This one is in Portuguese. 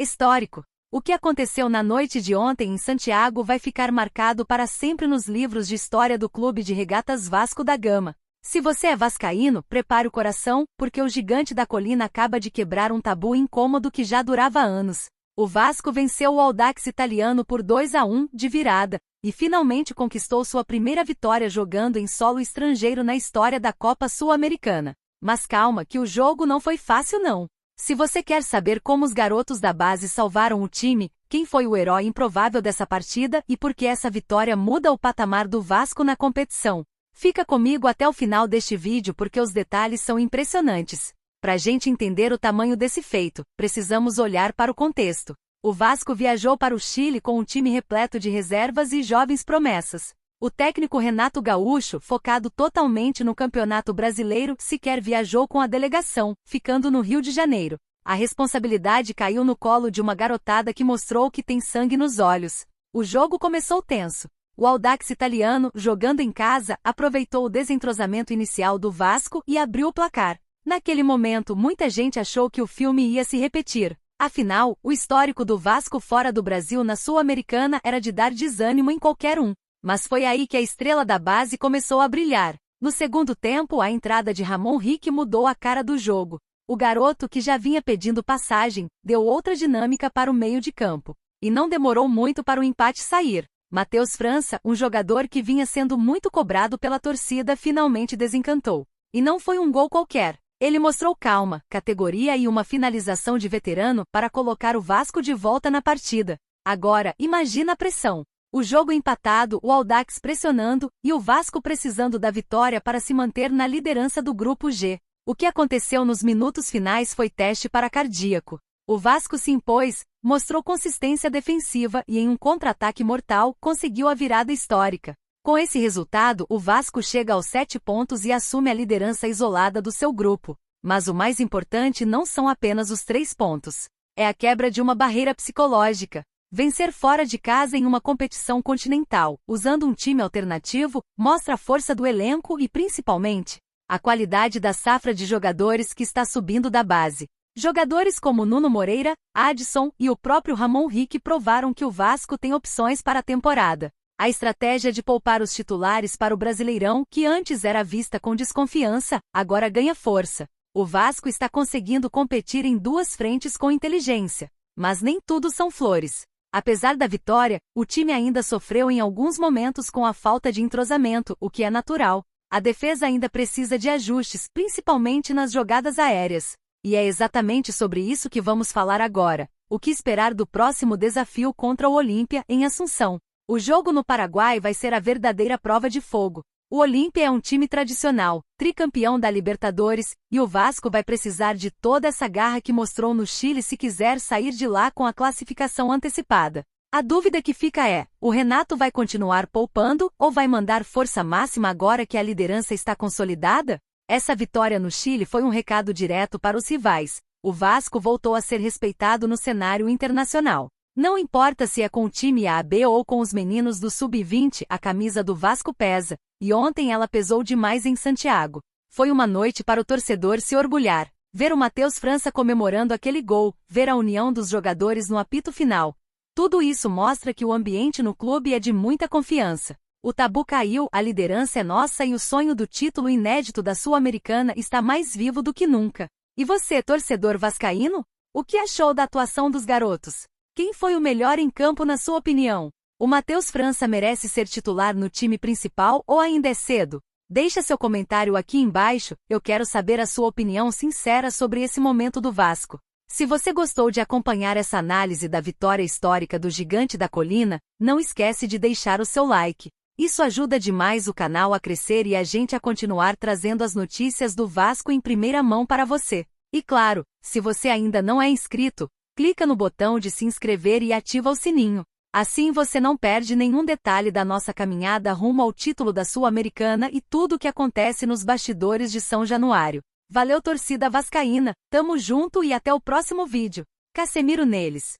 Histórico. O que aconteceu na noite de ontem em Santiago vai ficar marcado para sempre nos livros de história do Clube de Regatas Vasco da Gama. Se você é vascaíno, prepare o coração, porque o Gigante da Colina acaba de quebrar um tabu incômodo que já durava anos. O Vasco venceu o Audax Italiano por 2-1 de virada, e finalmente conquistou sua primeira vitória jogando em solo estrangeiro na história da Copa Sul-Americana. Mas calma, que o jogo não foi fácil não. Se você quer saber como os garotos da base salvaram o time, quem foi o herói improvável dessa partida e por que essa vitória muda o patamar do Vasco na competição, fica comigo até o final deste vídeo porque os detalhes são impressionantes. Pra gente entender o tamanho desse feito, precisamos olhar para o contexto. O Vasco viajou para o Chile com um time repleto de reservas e jovens promessas. O técnico Renato Gaúcho, focado totalmente no Campeonato Brasileiro, sequer viajou com a delegação, ficando no Rio de Janeiro. A responsabilidade caiu no colo de uma garotada que mostrou que tem sangue nos olhos. O jogo começou tenso. O Audax Italiano, jogando em casa, aproveitou o desentrosamento inicial do Vasco e abriu o placar. Naquele momento, muita gente achou que o filme ia se repetir. Afinal, o histórico do Vasco fora do Brasil na Sul-Americana era de dar desânimo em qualquer um. Mas foi aí que a estrela da base começou a brilhar. No segundo tempo, a entrada de Ramon Rick mudou a cara do jogo. O garoto, que já vinha pedindo passagem, deu outra dinâmica para o meio de campo. E não demorou muito para o empate sair. Matheus França, um jogador que vinha sendo muito cobrado pela torcida, finalmente desencantou. E não foi um gol qualquer. Ele mostrou calma, categoria e uma finalização de veterano para colocar o Vasco de volta na partida. Agora, imagina a pressão. O jogo empatado, o Audax pressionando, e o Vasco precisando da vitória para se manter na liderança do Grupo G. O que aconteceu nos minutos finais foi teste para cardíaco. O Vasco se impôs, mostrou consistência defensiva e em um contra-ataque mortal, conseguiu a virada histórica. Com esse resultado, o Vasco chega aos 7 pontos e assume a liderança isolada do seu grupo. Mas o mais importante não são apenas os 3 pontos. É a quebra de uma barreira psicológica. Vencer fora de casa em uma competição continental, usando um time alternativo, mostra a força do elenco e, principalmente, a qualidade da safra de jogadores que está subindo da base. Jogadores como Nuno Moreira, Adson e o próprio Ramon Rick provaram que o Vasco tem opções para a temporada. A estratégia de poupar os titulares para o Brasileirão, que antes era vista com desconfiança, agora ganha força. O Vasco está conseguindo competir em 2 frentes com inteligência. Mas nem tudo são flores. Apesar da vitória, o time ainda sofreu em alguns momentos com a falta de entrosamento, o que é natural. A defesa ainda precisa de ajustes, principalmente nas jogadas aéreas. E é exatamente sobre isso que vamos falar agora. O que esperar do próximo desafio contra o Olímpia, em Assunção? O jogo no Paraguai vai ser a verdadeira prova de fogo. O Olímpia é um time tradicional, tricampeão da Libertadores, e o Vasco vai precisar de toda essa garra que mostrou no Chile se quiser sair de lá com a classificação antecipada. A dúvida que fica é, o Renato vai continuar poupando ou vai mandar força máxima agora que a liderança está consolidada? Essa vitória no Chile foi um recado direto para os rivais. O Vasco voltou a ser respeitado no cenário internacional. Não importa se é com o time A, B ou com os meninos do Sub-20, a camisa do Vasco pesa, e ontem ela pesou demais em Santiago. Foi uma noite para o torcedor se orgulhar. Ver o Matheus França comemorando aquele gol, ver a união dos jogadores no apito final. Tudo isso mostra que o ambiente no clube é de muita confiança. O tabu caiu, a liderança é nossa e o sonho do título inédito da Sul-Americana está mais vivo do que nunca. E você, torcedor vascaíno? O que achou da atuação dos garotos? Quem foi o melhor em campo na sua opinião? O Matheus França merece ser titular no time principal ou ainda é cedo? Deixa seu comentário aqui embaixo, eu quero saber a sua opinião sincera sobre esse momento do Vasco. Se você gostou de acompanhar essa análise da vitória histórica do Gigante da Colina, não esquece de deixar o seu like. Isso ajuda demais o canal a crescer e a gente a continuar trazendo as notícias do Vasco em primeira mão para você. E claro, se você ainda não é inscrito, clica no botão de se inscrever e ativa o sininho. Assim você não perde nenhum detalhe da nossa caminhada rumo ao título da Sul-Americana e tudo o que acontece nos bastidores de São Januário. Valeu, torcida vascaína, tamo junto e até o próximo vídeo. Casemiro neles.